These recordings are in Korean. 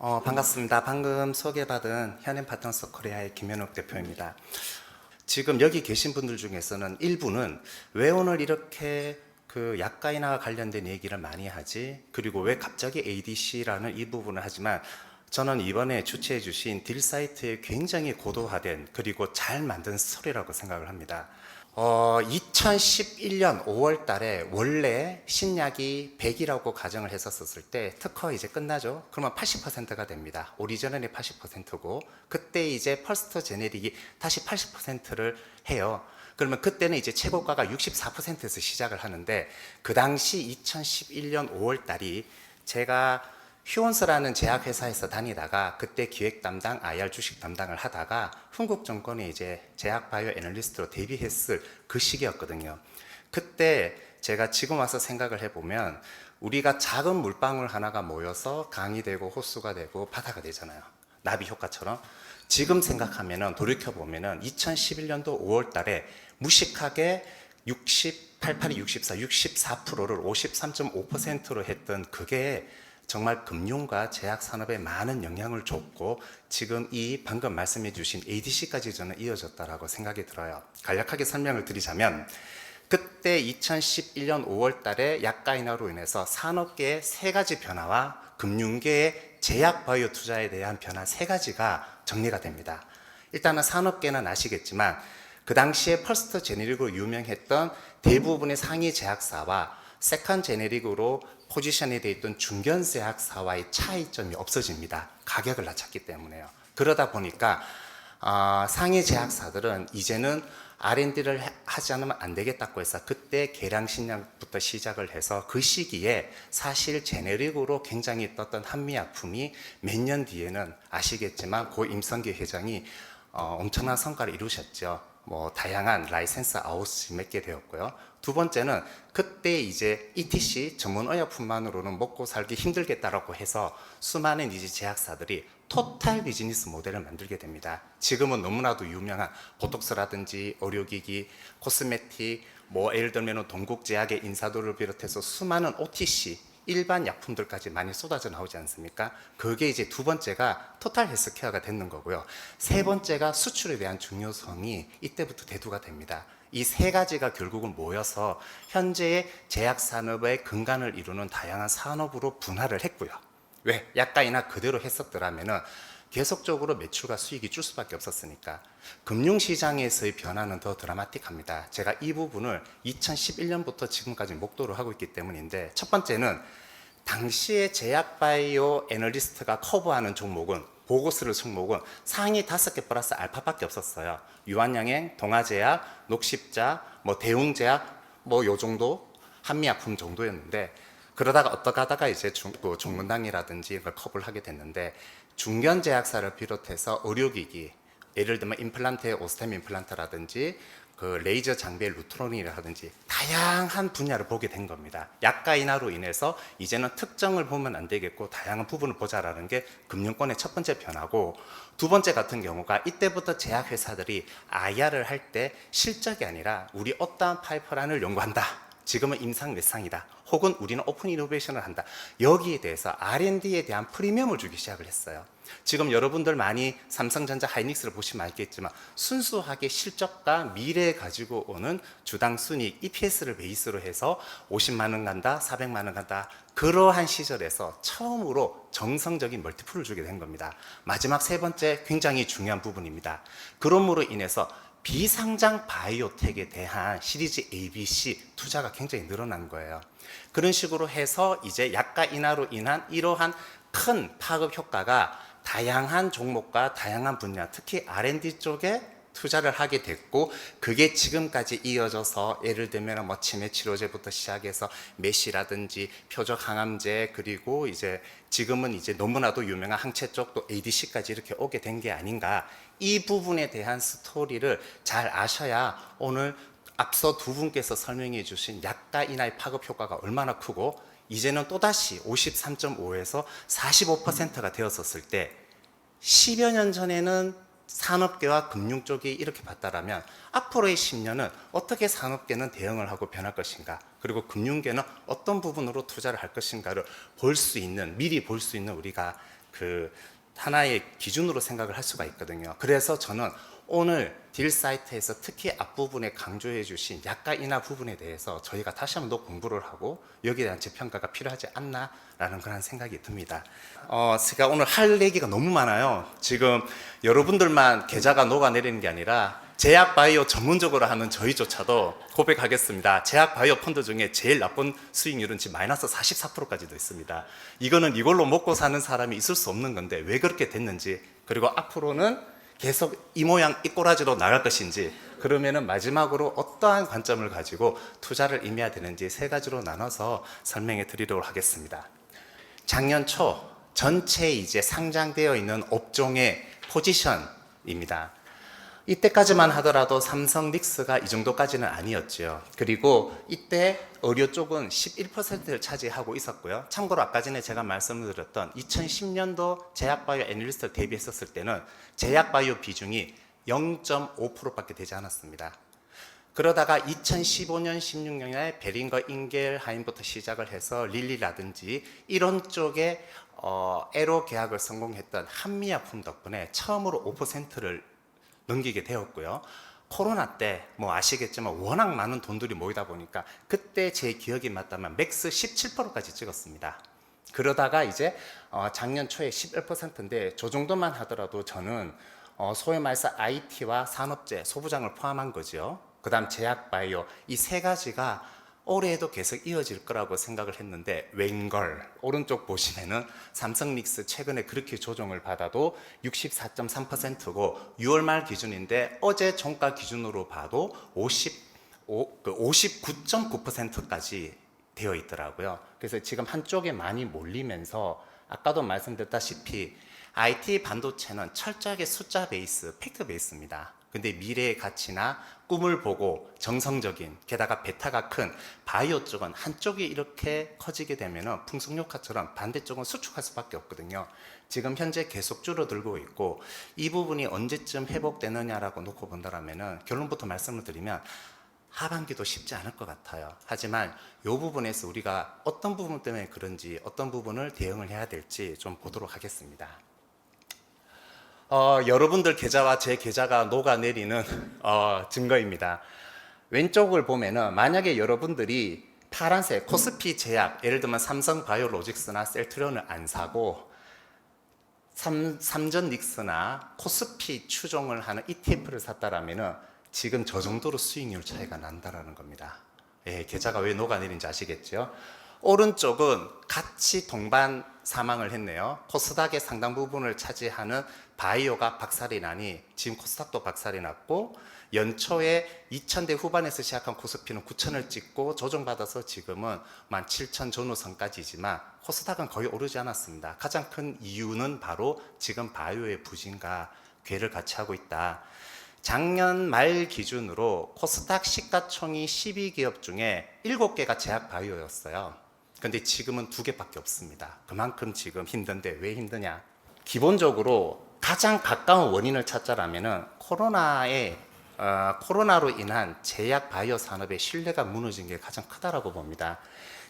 반갑습니다. 방금 소개받은 현행 파트너스 코리아의 김현욱 대표입니다. 지금 여기 계신 분들 중에서는 일부는 왜 오늘 이렇게 그 약가인화와 관련된 얘기를 많이 하지? 그리고 왜 갑자기 ADC라는 이 부분을 하지만 저는 이번에 주최해 주신 딜 사이트에 굉장히 고도화된 그리고 잘 만든 스토리라고 생각을 합니다. 2011년 5월 달에 원래 신약이 100이라고 가정을 했었을 때 특허 이제 끝나죠? 그러면 80%가 됩니다. 오리지널이 80%고 그때 이제 퍼스트 제네릭이 다시 80%를 해요. 그러면 그때는 이제 최고가가 64%에서 시작을 하는데 그 당시 2011년 5월 달이 제가 휴원스라는 제약회사에서 다니다가 그때 기획 담당, IR 주식 담당을 하다가 흥국증권에 이제 제약바이오 애널리스트로 데뷔했을 그 시기였거든요. 그때 제가 지금 와서 생각을 해보면 우리가 작은 물방울 하나가 모여서 강이 되고 호수가 되고 바다가 되잖아요. 나비 효과처럼. 지금 생각하면은 돌이켜보면은 2011년도 5월 달에 무식하게 88이 64, 64%를 53.5%로 했던 그게 정말 금융과 제약 산업에 많은 영향을 줬고 지금 이 방금 말씀해 주신 ADC까지 저는 이어졌다라고 생각이 들어요. 간략하게 설명을 드리자면 그때 2011년 5월 달에 약가 인하로 인해서 산업계의 세 가지 변화와 금융계의 제약 바이오 투자에 대한 변화 세 가지가 정리가 됩니다. 일단은 산업계는 아시겠지만 그 당시에 퍼스트 제네릭으로 유명했던 대부분의 상위 제약사와 세컨 제네릭으로 포지션이 되어 있던 중견 제약사와의 차이점이 없어집니다. 가격을 낮췄기 때문에요. 그러다 보니까 상위 제약사들은 이제는 R&D를 하지 않으면 안 되겠다고 해서 그때 계량신약부터 시작을 해서 그 시기에 사실 제네릭으로 굉장히 떴던 한미약품이 몇 년 뒤에는 아시겠지만 고 임성기 회장이 엄청난 성과를 이루셨죠. 뭐 다양한 라이센스 아웃이 맺게 되었고요. 두 번째는 그때 이제 ETC 전문 의약품만으로는 먹고 살기 힘들겠다라고 해서 수많은 이제 제약사들이 토탈 비즈니스 모델을 만들게 됩니다. 지금은 너무나도 유명한 보톡스라든지 의료기기, 코스메틱, 뭐 예를 들면 동국제약의 인사도를 비롯해서 수많은 OTC 일반 약품들까지 많이 쏟아져 나오지 않습니까? 그게 이제 두 번째가 토탈 헬스케어가 되는 거고요. 세 번째가 수출에 대한 중요성이 이때부터 대두가 됩니다. 이 세 가지가 결국은 모여서 현재의 제약 산업의 근간을 이루는 다양한 산업으로 분할을 했고요. 왜? 약간이나 그대로 했었더라면은 계속적으로 매출과 수익이 줄 수밖에 없었으니까. 금융시장에서의 변화는 더 드라마틱합니다. 제가 이 부분을 2011년부터 지금까지 목도를 하고 있기 때문인데 첫 번째는 당시에 제약바이오 애널리스트가 커버하는 종목은 보고서를 종목은 상위 5개 플러스 알파밖에 없었어요. 유한양행, 동아제약, 녹십자, 뭐 대웅제약 뭐 요 정도 한미약품 정도였는데 그러다가 어떻게 하다가 이제 종문당이라든지 이걸 커버를 하게 됐는데 중견 제약사를 비롯해서 의료기기 예를 들면 임플란트의 오스템 임플란트라든지 그 레이저 장비의 루트론이라든지 다양한 분야를 보게 된 겁니다. 약가 인하로 인해서 이제는 특정을 보면 안 되겠고 다양한 부분을 보자라는 게 금융권의 첫 번째 변화고 두 번째 같은 경우가 이때부터 제약회사들이 IR을 할 때 실적이 아니라 우리 어떠한 파이프라인을 연구한다. 지금은 임상외상이다. 혹은 우리는 오픈 이노베이션을 한다. 여기에 대해서 R&D에 대한 프리미엄을 주기 시작을 했어요. 지금 여러분들 많이 삼성전자 하이닉스를 보시면 알겠지만 순수하게 실적과 미래에 가지고 오는 주당 순이익 EPS를 베이스로 해서 50만 원 간다, 400만 원 간다. 그러한 시절에서 처음으로 정성적인 멀티플을 주게 된 겁니다. 마지막 세 번째 굉장히 중요한 부분입니다. 그럼으로 인해서 비상장 바이오텍에 대한 시리즈 ABC 투자가 굉장히 늘어난 거예요. 그런 식으로 해서 이제 약가 인하로 인한 이러한 큰 파급 효과가 다양한 종목과 다양한 분야, 특히 R&D 쪽에 투자를 하게 됐고 그게 지금까지 이어져서 예를 들면 뭐 치매 치료제부터 시작해서 메시라든지 표적 항암제 그리고 이제 지금은 이제 너무나도 유명한 항체 쪽 또 ADC까지 이렇게 오게 된 게 아닌가. 이 부분에 대한 스토리를 잘 아셔야 오늘 앞서 두 분께서 설명해 주신 약가 인하의 파급 효과가 얼마나 크고 이제는 또다시 53.5에서 45%가 되었었을 때 10여 년 전에는 산업계와 금융 쪽이 이렇게 봤다라면 앞으로의 10년은 어떻게 산업계는 대응을 하고 변할 것인가 그리고 금융계는 어떤 부분으로 투자를 할 것인가를 볼 수 있는 미리 볼 수 있는 우리가 그 하나의 기준으로 생각을 할 수가 있거든요. 그래서 저는 오늘 딜 사이트에서 특히 앞부분에 강조해 주신 약가 인하 부분에 대해서 저희가 다시 한번 더 공부를 하고 여기에 대한 재평가가 필요하지 않나라는 그런 생각이 듭니다. 제가 오늘 할 얘기가 너무 많아요. 지금 여러분들만 계좌가 녹아내리는 게 아니라 제약 바이오 전문적으로 하는 저희조차도 고백하겠습니다. 제약 바이오 펀드 중에 제일 나쁜 수익률은 지금 마이너스 44%까지도 있습니다. 이거는 이걸로 먹고 사는 사람이 있을 수 없는 건데 왜 그렇게 됐는지, 그리고 앞으로는 계속 이 모양 이 꼬라지로 나갈 것인지, 그러면은 마지막으로 어떠한 관점을 가지고 투자를 임해야 되는지 세 가지로 나눠서 설명해 드리도록 하겠습니다. 작년 초 전체 이제 상장되어 있는 업종의 포지션입니다. 이때까지만 하더라도 삼성 닉스가 이 정도까지는 아니었죠. 그리고 이때 의료 쪽은 11%를 차지하고 있었고요. 참고로 아까 전에 제가 말씀을 드렸던 2010년도 제약바이오 애널리스트 대비했었을 때는 제약바이오 비중이 0.5%밖에 되지 않았습니다. 그러다가 2015년, 16년에 베링거 인겔하임부터 시작을 해서 릴리라든지 이런 쪽에 에로 계약을 성공했던 한미약품 덕분에 처음으로 5%를 넘기게 되었고요. 코로나 때 뭐 아시겠지만 워낙 많은 돈들이 모이다 보니까 그때 제 기억이 맞다면 맥스 17%까지 찍었습니다. 그러다가 이제 작년 초에 11%인데 저 정도만 하더라도 저는 소위 말해서 IT와 산업재, 소부장을 포함한 거죠. 그 다음 제약 바이오 이 세 가지가 올해에도 계속 이어질 거라고 생각을 했는데 웬걸 오른쪽 보시면은 삼성닉스 최근에 그렇게 조정을 받아도 64.3%고 6월 말 기준인데 어제 종가 기준으로 봐도 59.9%까지 되어 있더라고요. 그래서 지금 한쪽에 많이 몰리면서 아까도 말씀드렸다시피 IT 반도체는 철저하게 숫자 베이스, 팩트 베이스입니다. 근데 미래의 가치나 꿈을 보고 정성적인, 게다가 베타가 큰 바이오 쪽은 한쪽이 이렇게 커지게 되면 풍속효과처럼 반대쪽은 수축할 수밖에 없거든요. 지금 현재 계속 줄어들고 있고 이 부분이 언제쯤 회복되느냐라고 놓고 본다면 결론부터 말씀을 드리면 하반기도 쉽지 않을 것 같아요. 하지만 이 부분에서 우리가 어떤 부분 때문에 그런지 어떤 부분을 대응을 해야 될지 좀 보도록 하겠습니다. 여러분들 계좌와 제 계좌가 녹아내리는 증거입니다. 왼쪽을 보면은 만약에 여러분들이 파란색 코스피 제약, 예를 들면 삼성 바이오로직스나 셀트리온을 안 사고 삼전 닉스나 코스피 추종을 하는 ETF를 샀다라면은 지금 저 정도로 수익률 차이가 난다라는 겁니다. 예, 계좌가 왜 녹아내린지 아시겠죠? 오른쪽은 같이 동반 사망을 했네요. 코스닥의 상당 부분을 차지하는 바이오가 박살이 나니 지금 코스닥도 박살이 났고 연초에 2000대 후반에서 시작한 코스피는 9000을 찍고 조정받아서 지금은 17000 전후선까지지만 코스닥은 거의 오르지 않았습니다. 가장 큰 이유는 바로 지금 바이오의 부진과 궤를 같이 하고 있다. 작년 말 기준으로 코스닥 시가총이 12기업 중에 7개가 제약 바이오였어요. 근데 지금은 2개밖에 없습니다. 그만큼 지금 힘든데 왜 힘드냐? 기본적으로 가장 가까운 원인을 찾자라면은 코로나로 인한 제약 바이오 산업의 신뢰가 무너진 게 가장 크다라고 봅니다.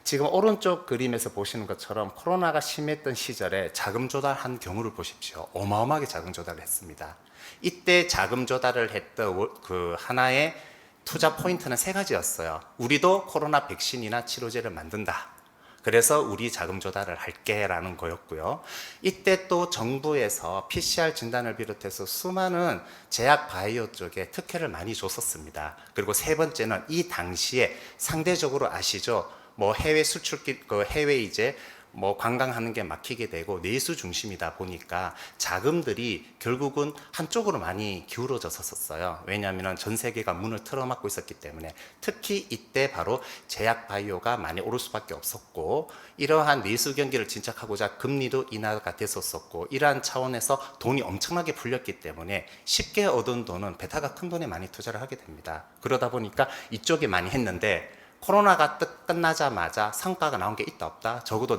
지금 오른쪽 그림에서 보시는 것처럼 코로나가 심했던 시절에 자금 조달한 경우를 보십시오. 어마어마하게 자금 조달을 했습니다. 이때 자금 조달을 했던 그 하나의 투자 포인트는 3가지였어요. 우리도 코로나 백신이나 치료제를 만든다. 그래서 우리 자금 조달을 할게 라는 거였고요. 이때 또 정부에서 PCR 진단을 비롯해서 수많은 제약 바이오 쪽에 특혜를 많이 줬었습니다. 그리고 3번째는 이 당시에 상대적으로 아시죠? 뭐 해외 수출길, 해외 이제 뭐 관광하는 게 막히게 되고 내수 중심이다 보니까 자금들이 결국은 한쪽으로 많이 기울어졌었어요. 왜냐하면 전 세계가 문을 틀어막고 있었기 때문에. 특히 이때 바로 제약 바이오가 많이 오를 수밖에 없었고 이러한 내수 경기를 진척하고자 금리도 인하가 됐었고 이러한 차원에서 돈이 엄청나게 풀렸기 때문에 쉽게 얻은 돈은 베타가 큰 돈에 많이 투자를 하게 됩니다. 그러다 보니까 이쪽에 많이 했는데 코로나가 끝나자마자 성과가 나온 게 있다 없다? 적어도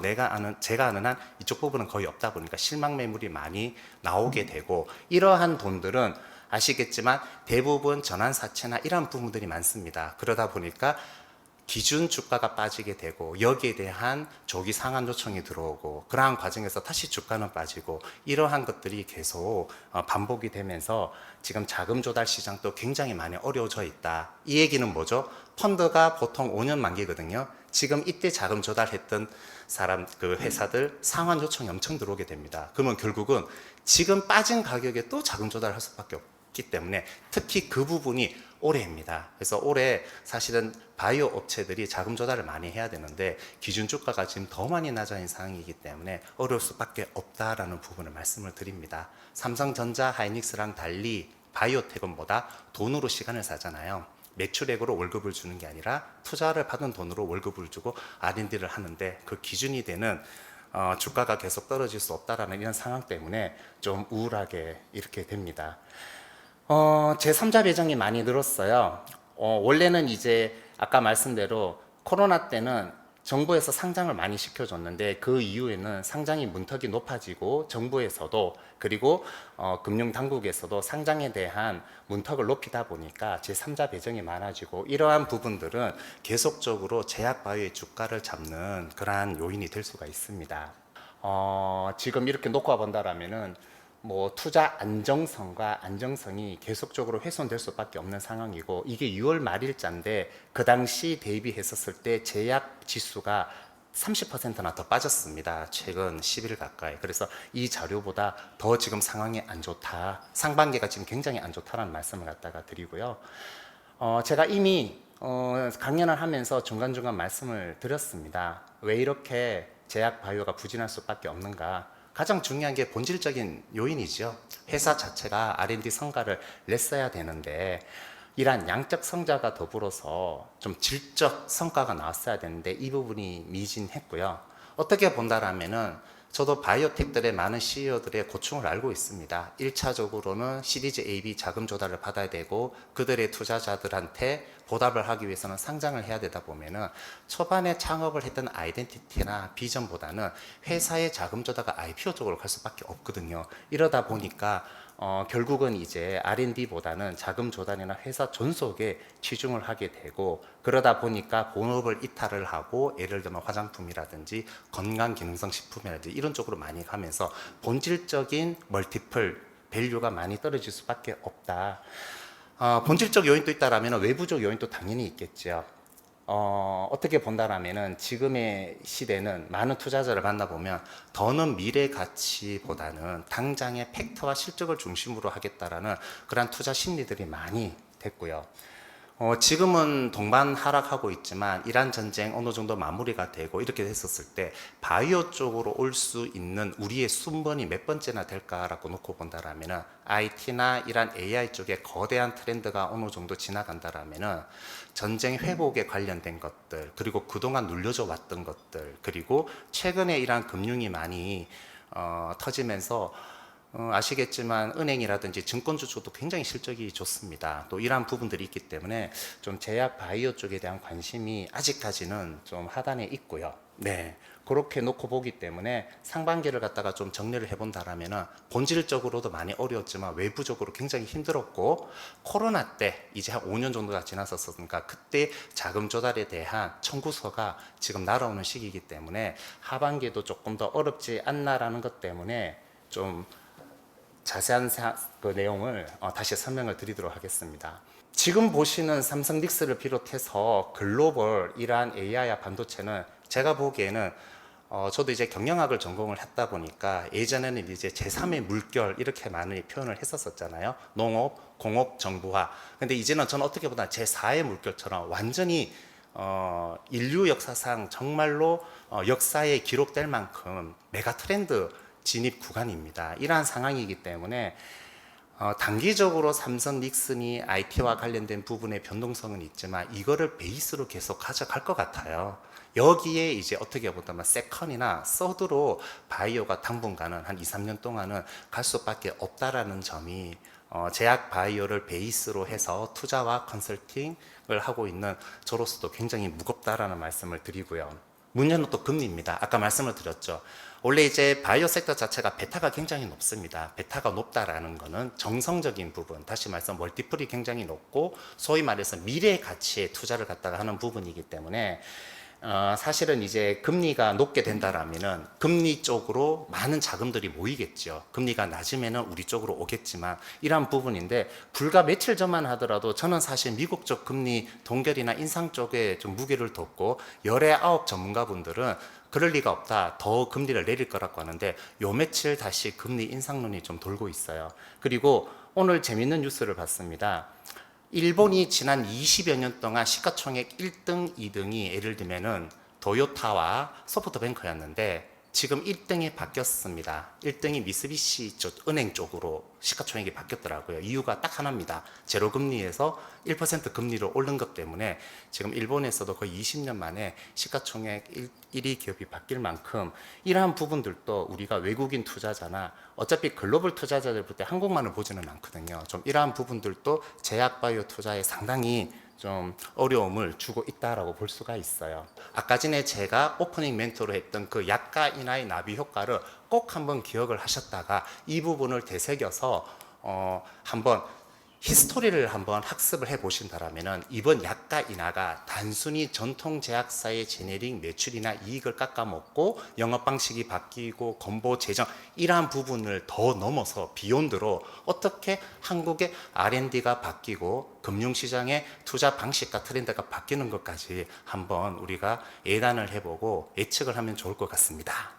제가 아는 한 이쪽 부분은 거의 없다 보니까 실망 매물이 많이 나오게 되고 이러한 돈들은 아시겠지만 대부분 전환사채나 이러한 부분들이 많습니다. 그러다 보니까 기준 주가가 빠지게 되고 여기에 대한 조기 상한 요청이 들어오고 그러한 과정에서 다시 주가는 빠지고 이러한 것들이 계속 반복이 되면서 지금 자금 조달 시장도 굉장히 많이 어려워져 있다. 이 얘기는 뭐죠? 펀드가 보통 5년 만기거든요. 지금 이때 자금 조달했던 그 회사들 상환 요청이 엄청 들어오게 됩니다. 그러면 결국은 지금 빠진 가격에 또 자금 조달할 수밖에 없기 때문에 특히 그 부분이 올해입니다. 그래서 올해 사실은 바이오 업체들이 자금 조달을 많이 해야 되는데 기준 주가가 지금 더 많이 낮아 있는 상황이기 때문에 어려울 수밖에 없다라는 부분을 말씀을 드립니다. 삼성전자, 하이닉스랑 달리 바이오텍은 뭐다? 돈으로 시간을 사잖아요. 매출액으로 월급을 주는 게 아니라 투자를 받은 돈으로 월급을 주고 R&D를 하는데 그 기준이 되는 주가가 계속 떨어질 수 없다라는 이런 상황 때문에 좀 우울하게 이렇게 됩니다. 제3자 배정이 많이 늘었어요. 원래는 이제 아까 말씀대로 코로나 때는 정부에서 상장을 많이 시켜줬는데 그 이후에는 상장이 문턱이 높아지고 정부에서도 그리고 금융당국에서도 상장에 대한 문턱을 높이다 보니까 제3자 배정이 많아지고 이러한 부분들은 계속적으로 제약바이오의 주가를 잡는 그러한 요인이 될 수가 있습니다. 지금 이렇게 놓고 본다라면은 뭐 투자 안정성과 안정성이 계속적으로 훼손될 수밖에 없는 상황이고 이게 6월 말일자인데 그 당시 대비했었을 때 제약 지수가 30%나 더 빠졌습니다. 최근 10일 가까이. 그래서 이 자료보다 더 지금 상황이 안 좋다. 상반기가 지금 굉장히 안 좋다라는 말씀을 갖다가 드리고요. 제가 이미 강연을 하면서 중간중간 말씀을 드렸습니다. 왜 이렇게 제약 바이오가 부진할 수밖에 없는가? 가장 중요한 게 본질적인 요인이죠. 회사 자체가 R&D 성과를 냈어야 되는데 이러한 양적 성자가 더불어서 좀 질적 성과가 나왔어야 되는데 이 부분이 미진했고요. 어떻게 본다라면은 저도 바이오텍들의 많은 CEO들의 고충을 알고 있습니다. 1차적으로는 시리즈 A, B 자금 조달을 받아야 되고 그들의 투자자들한테 보답을 하기 위해서는 상장을 해야 되다 보면은 초반에 창업을 했던 아이덴티티나 비전보다는 회사의 자금 조달과 IPO 쪽으로 갈 수밖에 없거든요. 이러다 보니까 결국은 이제 R&D보다는 자금 조달이나 회사 존속에 치중을 하게 되고 그러다 보니까 본업을 이탈을 하고 예를 들면 화장품이라든지 건강기능성 식품이라든지 이런 쪽으로 많이 가면서 본질적인 멀티플 밸류가 많이 떨어질 수밖에 없다. 본질적 요인도 있다라면 외부적 요인도 당연히 있겠죠. 어떻게 본다라면은 지금의 시대는 많은 투자자를 만나보면 더는 미래 가치보다는 당장의 팩트와 실적을 중심으로 하겠다라는 그런 투자 심리들이 많이 됐고요. 지금은 동반 하락하고 있지만 이란 전쟁 어느 정도 마무리가 되고 이렇게 됐었을 때 바이오 쪽으로 올 수 있는 우리의 순번이 몇 번째나 될까라고 놓고 본다라면은 IT나 이란 AI 쪽에 거대한 트렌드가 어느 정도 지나간다라면은 전쟁 회복에 관련된 것들 그리고 그동안 눌려져 왔던 것들 그리고 최근에 이란 금융이 많이 터지면서 아시겠지만 은행이라든지 증권주 쪽도 굉장히 실적이 좋습니다. 또 이러한 부분들이 있기 때문에 좀 제약 바이오 쪽에 대한 관심이 아직까지는 좀 하단에 있고요. 네. 그렇게 놓고 보기 때문에 상반기를 갖다가 좀 정리를 해본다라면은 본질적으로도 많이 어려웠지만 외부적으로 굉장히 힘들었고 코로나 때 이제 한 5년 정도가 지났었으니까 그때 자금 조달에 대한 청구서가 지금 날아오는 시기이기 때문에 하반기에도 조금 더 어렵지 않나라는 것 때문에 좀 자세한 그 내용을 다시 설명을 드리도록 하겠습니다. 지금 보시는 삼성 닉스를 비롯해서 글로벌 이러한 AI와 반도체는 제가 보기에는 저도 이제 경영학을 전공을 했다 보니까 예전에는 이제 제3의 물결 이렇게 많이 표현을 했었잖아요. 농업, 공업, 정부화. 근데 이제는 저는 어떻게 보다 제4의 물결처럼 완전히 인류 역사상 정말로 역사에 기록될 만큼 메가 트렌드 진입 구간입니다. 이러한 상황이기 때문에 단기적으로 삼성 닉슨이 IT와 관련된 부분의 변동성은 있지만 이거를 베이스로 계속 가져갈 것 같아요. 여기에 이제 어떻게 보면 세컨이나 서드로 바이오가 당분간은 한 2, 3년 동안은 갈 수밖에 없다라는 점이 제약 바이오를 베이스로 해서 투자와 컨설팅을 하고 있는 저로서도 굉장히 무겁다라는 말씀을 드리고요. 문제는 또 금리입니다. 아까 말씀을 드렸죠. 원래 이제 바이오 섹터 자체가 베타가 굉장히 높습니다. 베타가 높다라는 거는 정성적인 부분, 다시 말해서 멀티플이 굉장히 높고 소위 말해서 미래 가치에 투자를 갖다가 하는 부분이기 때문에 사실은 이제 금리가 높게 된다라면은 금리 쪽으로 많은 자금들이 모이겠죠. 금리가 낮으면은 우리 쪽으로 오겠지만 이러한 부분인데 불과 며칠 전만 하더라도 저는 사실 미국 쪽 금리 동결이나 인상 쪽에 좀 무게를 뒀고 열의 아홉 전문가분들은 그럴 리가 없다. 더 금리를 내릴 거라고 하는데 요 며칠 다시 금리 인상론이 좀 돌고 있어요. 그리고 오늘 재밌는 뉴스를 봤습니다. 일본이 지난 20여 년 동안 시가총액 1등, 2등이 예를 들면은 도요타와 소프트뱅크였는데 지금 1등이 바뀌었습니다. 1등이 미쓰비시 쪽 은행 쪽으로 시가총액이 바뀌었더라고요. 이유가 딱 하나입니다. 제로금리에서 1% 금리로 오른 것 때문에 지금 일본에서도 거의 20년 만에 시가총액 1위 기업이 바뀔 만큼 이러한 부분들도 우리가 외국인 투자자나 어차피 글로벌 투자자들 볼 때 한국만을 보지는 않거든요. 좀 이러한 부분들도 제약바이오 투자에 상당히 좀 어려움을 주고 있다라고 볼 수가 있어요. 아까 전에 제가 오프닝 멘토로 했던 그 약가 인하의 나비 효과를 꼭 한번 기억을 하셨다가 이 부분을 되새겨서 한번 히스토리를 한번 학습을 해 보신다라면은 이번 약가 인하가 단순히 전통 제약사의 제네릭 매출이나 이익을 깎아먹고 영업 방식이 바뀌고 건보 재정 이러한 부분을 더 넘어서 비욘드로 어떻게 한국의 R&D가 바뀌고 금융시장의 투자 방식과 트렌드가 바뀌는 것까지 한번 우리가 예단을 해보고 예측을 하면 좋을 것 같습니다.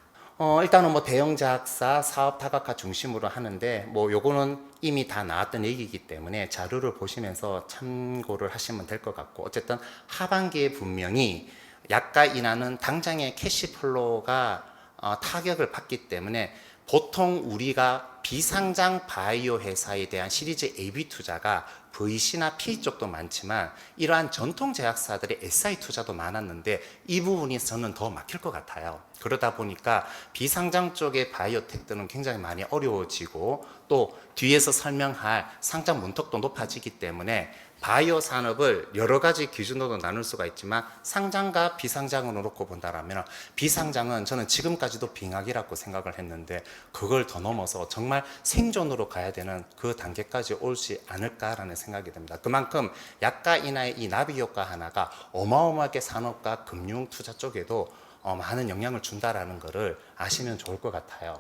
일단은 뭐 대형 제약사 사업 다각화 중심으로 하는데 뭐 요거는 이미 다 나왔던 얘기이기 때문에 자료를 보시면서 참고를 하시면 될 것 같고 어쨌든 하반기에 분명히 약가 인하는 당장의 캐시플로우가 타격을 받기 때문에 보통 우리가 비상장 바이오 회사에 대한 시리즈 AB 투자가 VC나 PE 쪽도 많지만 이러한 전통 제약사들의 SI 투자도 많았는데 이 부분이 저는 더 막힐 것 같아요. 그러다 보니까 비상장 쪽의 바이오텍들은 굉장히 많이 어려워지고 또 뒤에서 설명할 상장 문턱도 높아지기 때문에 바이오 산업을 여러 가지 기준으로 나눌 수가 있지만 상장과 비상장으로 놓고 본다라면 비상장은 저는 지금까지도 빙하기라고 생각을 했는데 그걸 더 넘어서 정말 생존으로 가야 되는 그 단계까지 올지 않을까라는 생각이 듭니다. 그만큼 약가 인하의 이 나비 효과 하나가 어마어마하게 산업과 금융 투자 쪽에도 많은 영향을 준다라는 것을 아시면 좋을 것 같아요.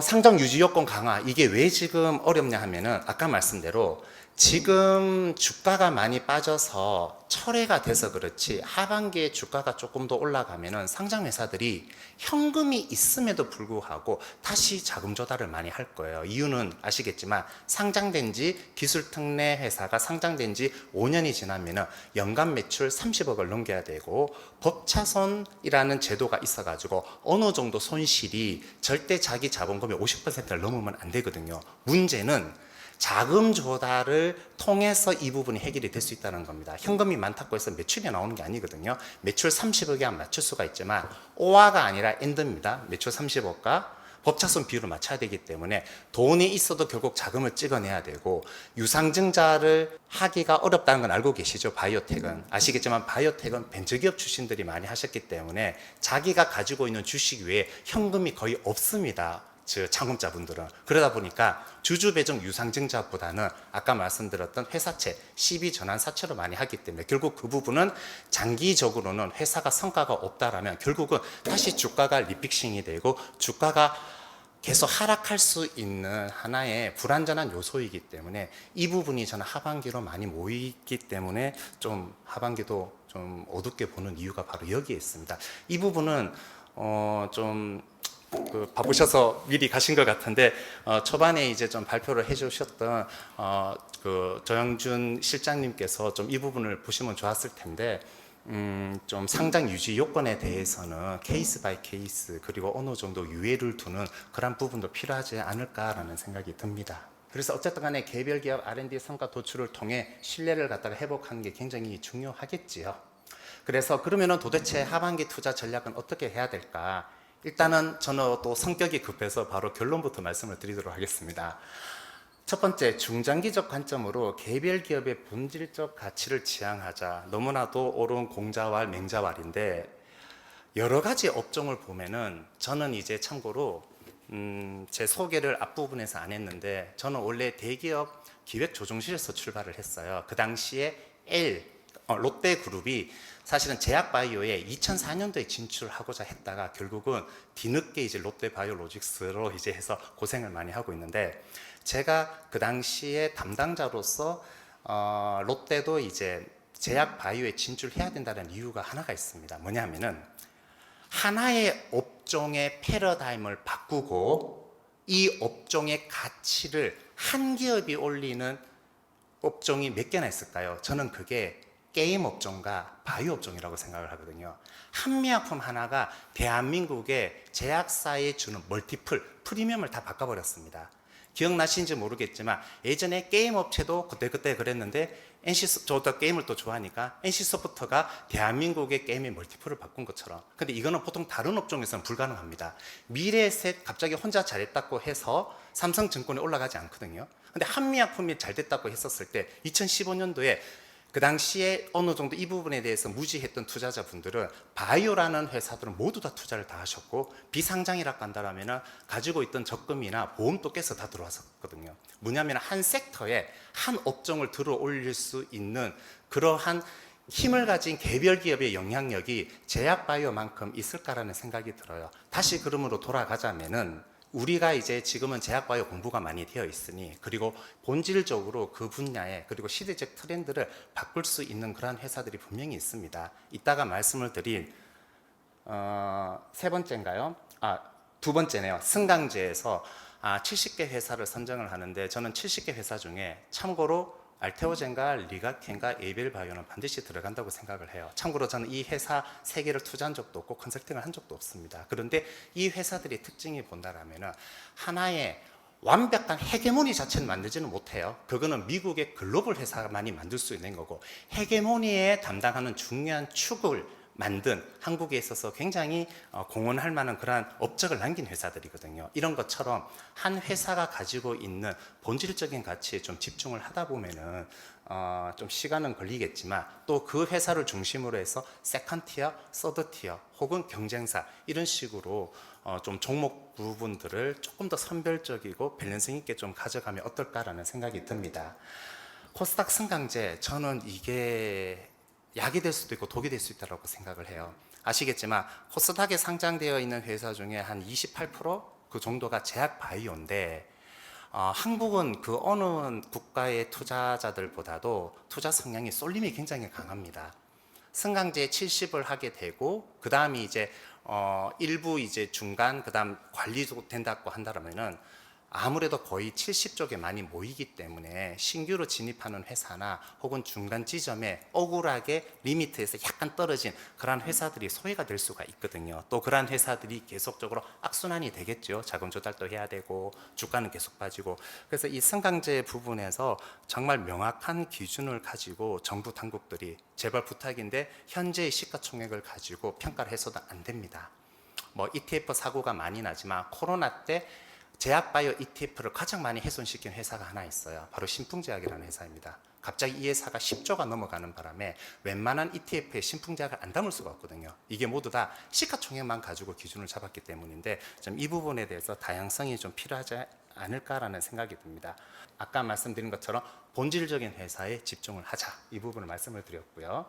상장 유지 요건 강화 이게 왜 지금 어렵냐 하면은 아까 말씀대로 지금 주가가 많이 빠져서 철회가 돼서 그렇지 하반기에 주가가 조금 더 올라가면은 상장 회사들이 현금이 있음에도 불구하고 다시 자금 조달을 많이 할 거예요. 이유는 아시겠지만 상장된 지 기술 특례 회사가 상장된 지 5년이 지나면은 연간 매출 30억을 넘겨야 되고 법차손이라는 제도가 있어 가지고 어느 정도 손실이 절대 자기 자본금의 50%를 넘으면 안 되거든요. 문제는 자금 조달을 통해서 이 부분이 해결이 될 수 있다는 겁니다. 현금이 많다고 해서 매출이 나오는 게 아니거든요. 매출 30억에 한 맞출 수가 있지만 오화가 아니라 엔드입니다. 매출 30억과 법차손 비율을 맞춰야 되기 때문에 돈이 있어도 결국 자금을 찍어내야 되고 유상증자를 하기가 어렵다는 건 알고 계시죠? 바이오텍은 아시겠지만 바이오텍은 벤처기업 출신들이 많이 하셨기 때문에 자기가 가지고 있는 주식 외에 현금이 거의 없습니다. 창업자분들은. 그러다 보니까 주주배정 유상증자보다는 아까 말씀드렸던 회사채, 시비전환사채로 많이 하기 때문에 결국 그 부분은 장기적으로는 회사가 성과가 없다라면 결국은 다시 주가가 리픽싱이 되고 주가가 계속 하락할 수 있는 하나의 불안전한 요소이기 때문에 이 부분이 저는 하반기로 많이 모이기 때문에 좀 하반기도 좀 어둡게 보는 이유가 바로 여기에 있습니다. 이 부분은 바쁘셔서 미리 가신 것 같은데 초반에 이제 좀 발표를 해주셨던 그 조영준 실장님께서 좀 이 부분을 보시면 좋았을 텐데 좀 상장 유지 요건에 대해서는 케이스 바이 케이스 그리고 어느 정도 유예를 두는 그런 부분도 필요하지 않을까라는 생각이 듭니다. 그래서 어쨌든 간에 개별 기업 R&D 성과 도출을 통해 신뢰를 갖다가 회복하는 게 굉장히 중요하겠지요. 그래서 그러면은 도대체 하반기 투자 전략은 어떻게 해야 될까? 일단은 저는 또 성격이 급해서 바로 결론부터 말씀을 드리도록 하겠습니다. 첫 번째, 중장기적 관점으로 개별 기업의 본질적 가치를 지향하자. 너무나도 옳은 공자왈 맹자왈인데 여러 가지 업종을 보면은 저는 이제 참고로 제 소개를 앞부분에서 안 했는데 저는 원래 대기업 기획조정실에서 출발을 했어요. 그 당시에 롯데그룹이 사실은 제약바이오에 2004년도에 진출하고자 했다가 결국은 뒤늦게 이제 롯데바이오로직스로 이제 해서 고생을 많이 하고 있는데, 제가 그 당시에 담당자로서 롯데도 이제 제약바이오에 진출해야 된다는 이유가 하나가 있습니다. 뭐냐면은 하나의 업종의 패러다임을 바꾸고 이 업종의 가치를 한 기업이 올리는 업종이 몇 개나 있을까요? 저는 그게 게임 업종과 바이오 업종이라고 생각을 하거든요. 한미약품 하나가 대한민국의 제약사에 주는 멀티플, 프리미엄을 다 바꿔버렸습니다. 기억나시는지 모르겠지만 예전에 게임 업체도 그때 그랬는데 저도 게임을 또 좋아하니까 NC소프트가 대한민국의 게임의 멀티플을 바꾼 것처럼. 근데 이거는 보통 다른 업종에서는 불가능합니다. 미래에셋 갑자기 혼자 잘했다고 해서 삼성증권에 올라가지 않거든요. 근데 한미약품이 잘 됐다고 했었을 때 2015년도에 그 당시에 어느 정도 이 부분에 대해서 무지했던 투자자분들은 바이오라는 회사들은 모두 다 투자를 다 하셨고, 비상장이라고 한다면 가지고 있던 적금이나 보험도 깨서 다 들어왔었거든요. 뭐냐면 한 섹터에 한 업종을 들어 올릴 수 있는 그러한 힘을 가진 개별 기업의 영향력이 제약바이오만큼 있을까라는 생각이 들어요. 다시 그러므로 돌아가자면은 우리가 이제 지금은 제약바이오 공부가 많이 되어 있으니, 그리고 본질적으로 그 분야에 그리고 시대적 트렌드를 바꿀 수 있는 그런 회사들이 분명히 있습니다. 이따가 말씀을 드린 세 번째인가요? 두 번째네요. 승강제에서 70개 회사를 선정을 하는데, 저는 70개 회사 중에 참고로 알테오젠과 리가켄과 에이벨바이오는 반드시 들어간다고 생각을 해요. 참고로 저는 이 회사 3개를 투자한 적도 없고 컨설팅을 한 적도 없습니다. 그런데 이 회사들의 특징이 본다라면 하나의 완벽한 헤게모니 자체는 만들지는 못해요. 그거는 미국의 글로벌 회사만이 만들 수 있는 거고, 헤게모니에 담당하는 중요한 축을 만든 한국에 있어서 굉장히 공헌할 만한 그러한 업적을 남긴 회사들이거든요. 이런 것처럼 한 회사가 가지고 있는 본질적인 가치에 좀 집중을 하다 보면은 좀 시간은 걸리겠지만 또 그 회사를 중심으로 해서 세컨 티어, 서드 티어 혹은 경쟁사 이런 식으로 좀 종목 부분들을 조금 더 선별적이고 밸런스 있게 좀 가져가면 어떨까라는 생각이 듭니다. 코스닥 승강제, 저는 이게 약이 될 수도 있고 독이 될 수 있다고 생각을 해요. 아시겠지만 코스닥에 상장되어 있는 회사 중에 한 28%그 정도가 제약바이오인데, 한국은 그 어느 국가의 투자자들보다도 투자 성향이 쏠림이 굉장히 강합니다. 승강제 70을 하게 되고 그 다음이 이제 일부 이제 중간 그 다음 관리도 된다고 한다면은 아무래도 거의 70쪽에 많이 모이기 때문에 신규로 진입하는 회사나 혹은 중간 지점에 억울하게 리미트에서 약간 떨어진 그러한 회사들이 소외가 될 수가 있거든요. 또 그러한 회사들이 계속적으로 악순환이 되겠죠. 자금 조달도 해야 되고 주가는 계속 빠지고. 그래서 이 승강제 부분에서 정말 명확한 기준을 가지고 정부 당국들이 제발 부탁인데 현재의 시가총액을 가지고 평가를 해서도 안 됩니다. 뭐 ETF 사고가 많이 나지만 코로나 때 제약바이오 ETF를 가장 많이 훼손시킨 회사가 하나 있어요. 바로 신풍제약이라는 회사입니다. 갑자기 이 회사가 10조가 넘어가는 바람에 웬만한 ETF에 신풍제약을 안 담을 수가 없거든요. 이게 모두 다 시가총액만 가지고 기준을 잡았기 때문인데 좀 이 부분에 대해서 다양성이 좀 필요하지 않을까라는 생각이 듭니다. 아까 말씀드린 것처럼 본질적인 회사에 집중을 하자, 이 부분을 말씀을 드렸고요.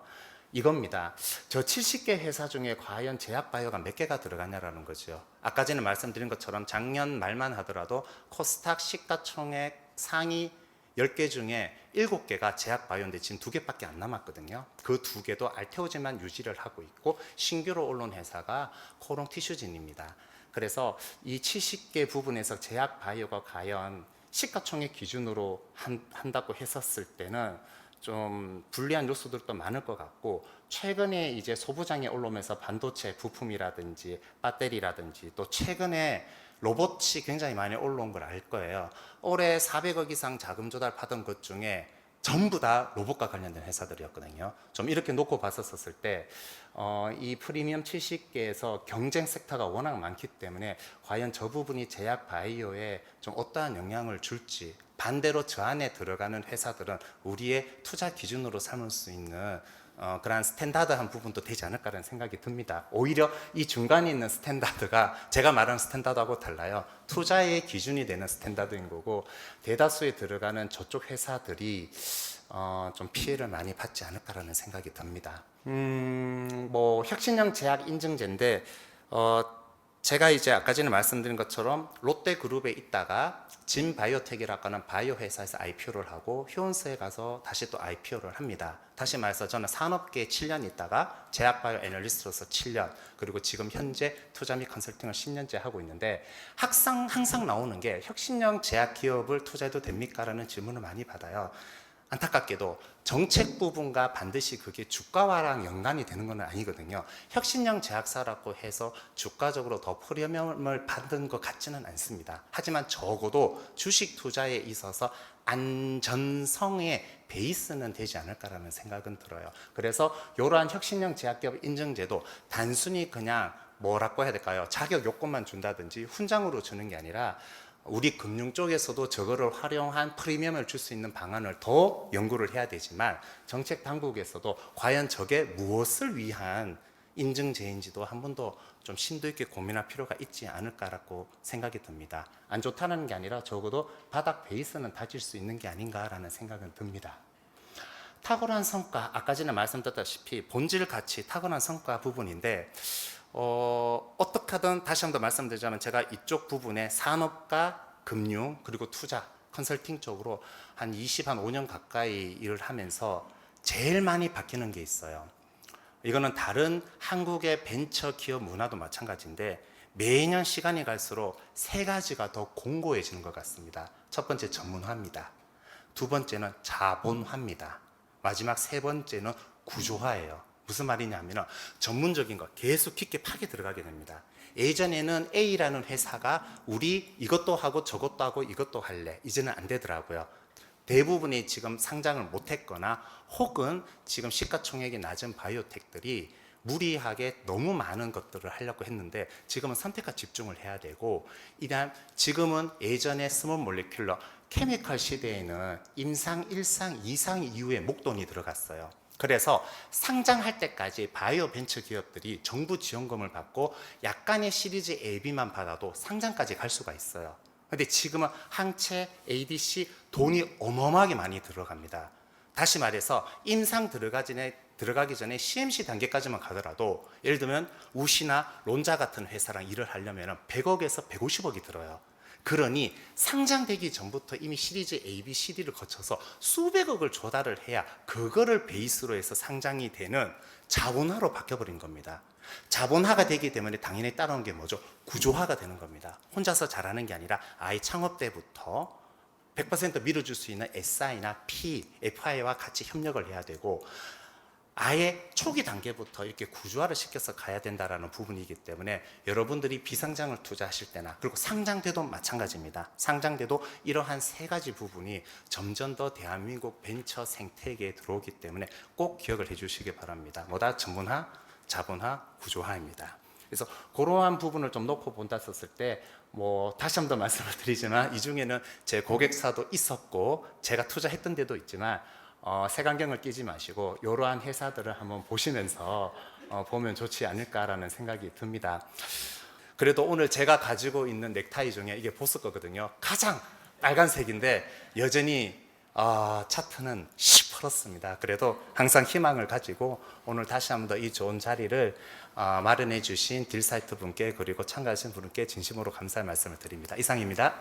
이겁니다. 저 70개 회사 중에 과연 제약바이오가 몇 개가 들어가냐라는 거죠. 아까 전에 말씀드린 것처럼 작년 말만 하더라도 코스닥 시가총액 상위 10개 중에 7개가 제약바이오인데 지금 2개밖에 안 남았거든요. 그 2개도 알테오젠만 유지를 하고 있고 신규로 올라온 회사가 코롱 티슈진입니다. 그래서 이 70개 부분에서 제약바이오가 과연 시가총액 기준으로 한다고 했었을 때는 좀 불리한 요소들도 많을 것 같고, 최근에 이제 소부장에 올라오면서 반도체 부품이라든지 배터리라든지 또 최근에 로봇이 굉장히 많이 올라온 걸 알 거예요. 올해 400억 이상 자금 조달 받은 것 중에 전부 다 로봇과 관련된 회사들이었거든요. 좀 이렇게 놓고 봤었을 때 이 프리미엄 70개에서 경쟁 섹터가 워낙 많기 때문에 과연 저 부분이 제약 바이오에 좀 어떠한 영향을 줄지, 반대로 저 안에 들어가는 회사들은 우리의 투자 기준으로 삼을 수 있는 그러한 스탠다드한 부분도 되지 않을까라는 생각이 듭니다. 오히려 이 중간에 있는 스탠다드가 제가 말하는 스탠다드하고 달라요. 투자의 기준이 되는 스탠다드인 거고, 대다수에 들어가는 저쪽 회사들이 좀 피해를 많이 받지 않을까라는 생각이 듭니다. 뭐 혁신형 제약 인증제인데 제가 이제 아까 전에 말씀드린 것처럼 롯데그룹에 있다가 진바이오텍이라고 하는 바이오 회사에서 IPO를 하고 휴온스에 가서 다시 또 IPO를 합니다. 다시 말해서 저는 산업계에 7년 있다가 제약바이오 애널리스트로서 7년, 그리고 지금 현재 투자 및 컨설팅을 10년째 하고 있는데, 항상 나오는 게 혁신형 제약 기업을 투자해도 됩니까? 라는 질문을 많이 받아요. 안타깝게도 정책 부분과 반드시 그게 주가와랑 연관이 되는 건 아니거든요. 혁신형 제약사라고 해서 주가적으로 더 프리미엄을 받는 것 같지는 않습니다. 하지만 적어도 주식 투자에 있어서 안전성의 베이스는 되지 않을까라는 생각은 들어요. 그래서 이러한 혁신형 제약기업 인증제도 단순히 그냥 뭐라고 해야 될까요? 자격 요건만 준다든지 훈장으로 주는 게 아니라 우리 금융 쪽에서도 저거를 활용한 프리미엄을 줄 수 있는 방안을 더 연구를 해야 되지만, 정책 당국에서도 과연 저게 무엇을 위한 인증제인지도 한 번 더 좀 심도 있게 고민할 필요가 있지 않을까라고 생각이 듭니다. 안 좋다는 게 아니라 적어도 바닥 베이스는 다질 수 있는 게 아닌가라는 생각은 듭니다. 탁월한 성과, 아까 전에 말씀드렸다시피 본질 가치, 탁월한 성과 부분인데, 어떻게 하든 다시 한번 말씀드리자면, 제가 이쪽 부분에 산업과 금융 그리고 투자 컨설팅 쪽으로 한 5년 가까이 일을 하면서 제일 많이 바뀌는 게 있어요. 이거는 다른 한국의 벤처 기업 문화도 마찬가지인데, 매년 시간이 갈수록 세 가지가 더 공고해지는 것 같습니다. 첫 번째 전문화입니다. 두 번째는 자본화입니다. 마지막 세 번째는 구조화예요. 무슨 말이냐면 전문적인 거 계속 깊게 파게 들어가게 됩니다. 예전에는 A라는 회사가 우리 이것도 하고 저것도 하고 이것도 할래, 이제는 안 되더라고요. 대부분이 지금 상장을 못했거나 혹은 지금 시가총액이 낮은 바이오텍들이 무리하게 너무 많은 것들을 하려고 했는데, 지금은 선택과 집중을 해야 되고, 이단 지금은 예전에 스몰 몰레큘러 케미컬 시대에는 임상 1상 2상 이후에 목돈이 들어갔어요. 그래서 상장할 때까지 바이오 벤처 기업들이 정부 지원금을 받고 약간의 시리즈 AB만 받아도 상장까지 갈 수가 있어요. 근데 지금은 항체, ADC 돈이 어마어마하게 많이 들어갑니다. 다시 말해서 임상 들어가기 전에 CMC 단계까지만 가더라도, 예를 들면 우시나 론자 같은 회사랑 일을 하려면 100억에서 150억이 들어요. 그러니 상장되기 전부터 이미 시리즈 A, B, C, D를 거쳐서 수백억을 조달을 해야 그거를 베이스로 해서 상장이 되는 자본화로 바뀌어버린 겁니다. 자본화가 되기 때문에 당연히 따라오는 게 뭐죠? 구조화가 되는 겁니다. 혼자서 잘하는 게 아니라 아예 창업 때부터 100% 밀어줄 수 있는 SI나 P, FI와 같이 협력을 해야 되고, 아예 초기 단계부터 이렇게 구조화를 시켜서 가야 된다라는 부분이기 때문에, 여러분들이 비상장을 투자하실 때나 그리고 상장돼도 마찬가지입니다. 상장돼도 이러한 세 가지 부분이 점점 더 대한민국 벤처 생태계에 들어오기 때문에 꼭 기억을 해주시기 바랍니다. 뭐다? 전문화, 자본화, 구조화입니다. 그래서 그러한 부분을 좀 놓고 본다 썼을 때, 뭐 다시 한번 말씀을 드리지만 이 중에는 제 고객사도 있었고 제가 투자했던 데도 있지만, 색안경을 끼지 마시고 이러한 회사들을 한번 보시면서 보면 좋지 않을까라는 생각이 듭니다. 그래도 오늘 제가 가지고 있는 넥타이 중에 이게 보스 거거든요. 가장 빨간색인데 여전히 차트는 시퍼렇습니다. 그래도 항상 희망을 가지고 오늘 다시 한번 더 이 좋은 자리를 마련해 주신 딜사이트 분께 그리고 참가하신 분께 진심으로 감사의 말씀을 드립니다. 이상입니다.